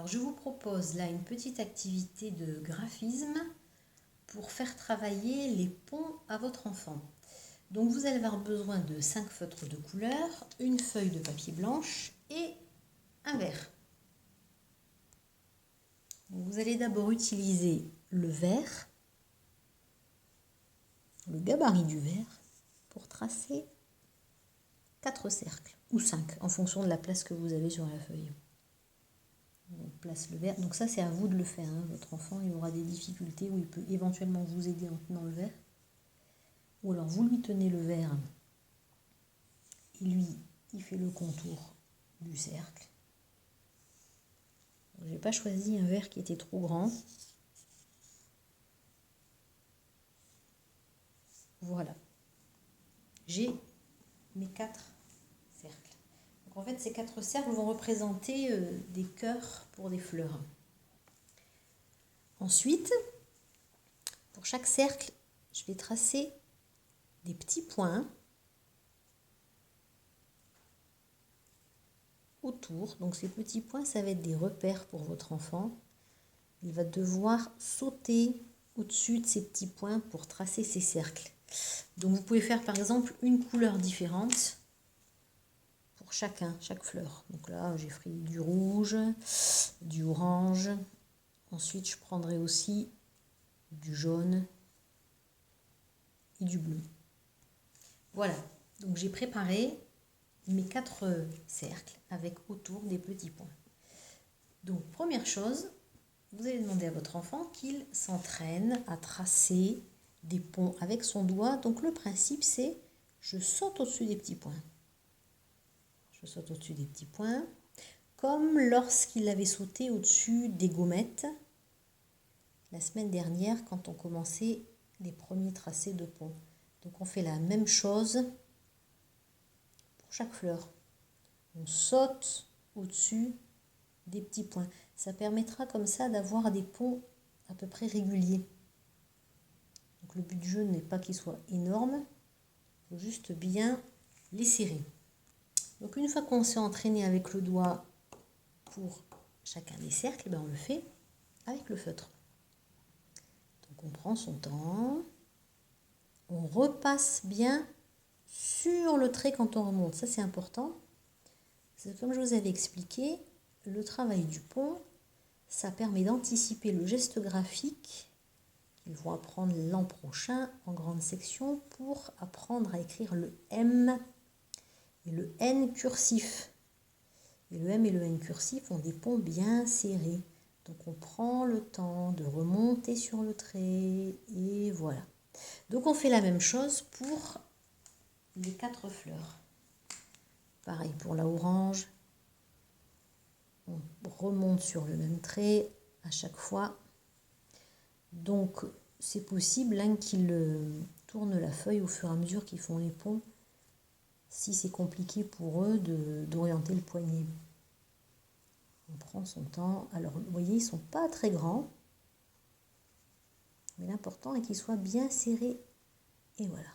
je vous propose là une petite activité de graphisme pour faire travailler les ponts à votre enfant. Donc vous allez avoir besoin de 5 feutres de couleur, une feuille de papier blanche et un verre. Donc vous allez d'abord utiliser le verre, le gabarit du verre, pour tracer 4 cercles, ou 5, en fonction de la place que vous avez sur la feuille. On place le verre, donc ça c'est à vous de le faire, hein. Votre enfant il aura des difficultés où il peut éventuellement vous aider en tenant le verre. Ou alors vous lui tenez le verre et lui il fait le contour du cercle. Je n'ai pas choisi un verre qui était trop grand. Voilà. J'ai mes 4 cercles. Donc en fait ces 4 cercles vont représenter des cœurs pour des fleurs. Ensuite, pour chaque cercle, je vais tracer des petits points autour. Donc ces petits points, ça va être des repères pour votre enfant. Il va devoir sauter au-dessus de ces petits points pour tracer ces cercles. Donc vous pouvez faire par exemple une couleur différente pour chaque fleur. Donc là, j'ai pris du rouge, du orange. Ensuite, je prendrai aussi du jaune et du bleu. Voilà, donc j'ai préparé mes 4 cercles avec autour des petits points. Donc première chose, vous allez demander à votre enfant qu'il s'entraîne à tracer des ponts avec son doigt. Donc le principe c'est, je saute au-dessus des petits points. Je saute au-dessus des petits points, comme lorsqu'il avait sauté au-dessus des gommettes la semaine dernière quand on commençait les premiers tracés de ponts. Donc on fait la même chose pour chaque fleur. On saute au-dessus des petits points. Ça permettra comme ça d'avoir des ponts à peu près réguliers. Donc le but du jeu n'est pas qu'ils soient énormes, il faut juste bien les serrer. Donc une fois qu'on s'est entraîné avec le doigt pour chacun des cercles, on le fait avec le feutre. Donc on prend son temps, on repasse bien sur le trait quand on remonte. Ça c'est important. C'est comme je vous avais expliqué, le travail du pont, ça permet d'anticiper le geste graphique qu'ils vont apprendre l'an prochain en grande section pour apprendre à écrire le M et le N cursif. Et le M et le N cursif ont des ponts bien serrés. Donc on prend le temps de remonter sur le trait et voilà. Donc on fait la même chose pour les 4 fleurs. Pareil pour la orange. On remonte sur le même trait à chaque fois. Donc c'est possible qu'ils tournent la feuille au fur et à mesure qu'ils font les ponts, si c'est compliqué pour eux d'orienter le poignet. On prend son temps. Alors vous voyez, ils ne sont pas très grands, mais l'important est qu'ils soient bien serrés. Et voilà.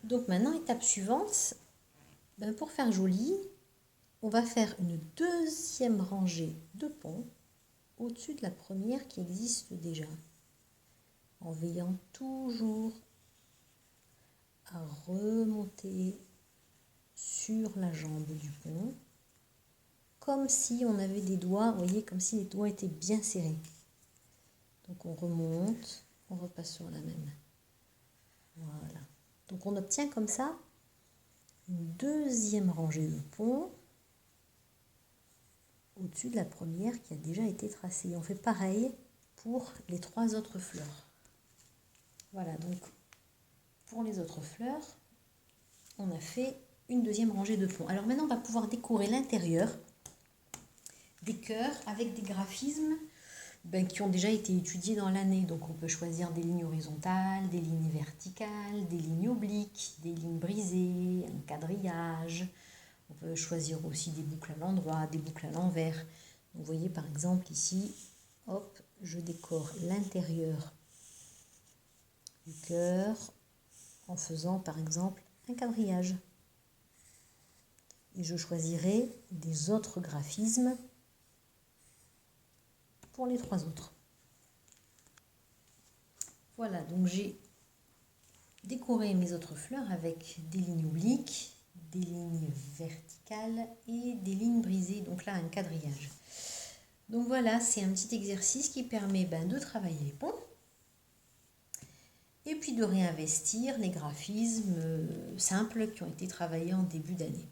Donc maintenant, étape suivante, pour faire joli, on va faire une deuxième rangée de ponts au-dessus de la première qui existe déjà, en veillant toujours à remonter sur la jambe du pont, comme si on avait des doigts, vous voyez, comme si les doigts étaient bien serrés. Donc on remonte, on repasse sur la même. Voilà. Donc on obtient comme ça une deuxième rangée de ponts au-dessus de la première qui a déjà été tracée. On fait pareil pour les 3 autres fleurs. Voilà, donc pour les autres fleurs, on a fait une deuxième rangée de ponts. Alors maintenant, on va pouvoir décorer l'intérieur des cœurs avec des graphismes qui ont déjà été étudiés dans l'année. Donc on peut choisir des lignes horizontales, des lignes verticales, des lignes obliques, des lignes brisées, un quadrillage. On peut choisir aussi des boucles à l'endroit, des boucles à l'envers. Vous voyez par exemple ici, hop, je décore l'intérieur du cœur en faisant par exemple un quadrillage. et je choisirai des autres graphismes pour les 3 autres. Voilà, donc j'ai décoré mes autres fleurs avec des lignes obliques, des lignes verticales et des lignes brisées, donc là un quadrillage. Donc voilà, c'est un petit exercice qui permet de travailler les ponts et puis de réinvestir les graphismes simples qui ont été travaillés en début d'année.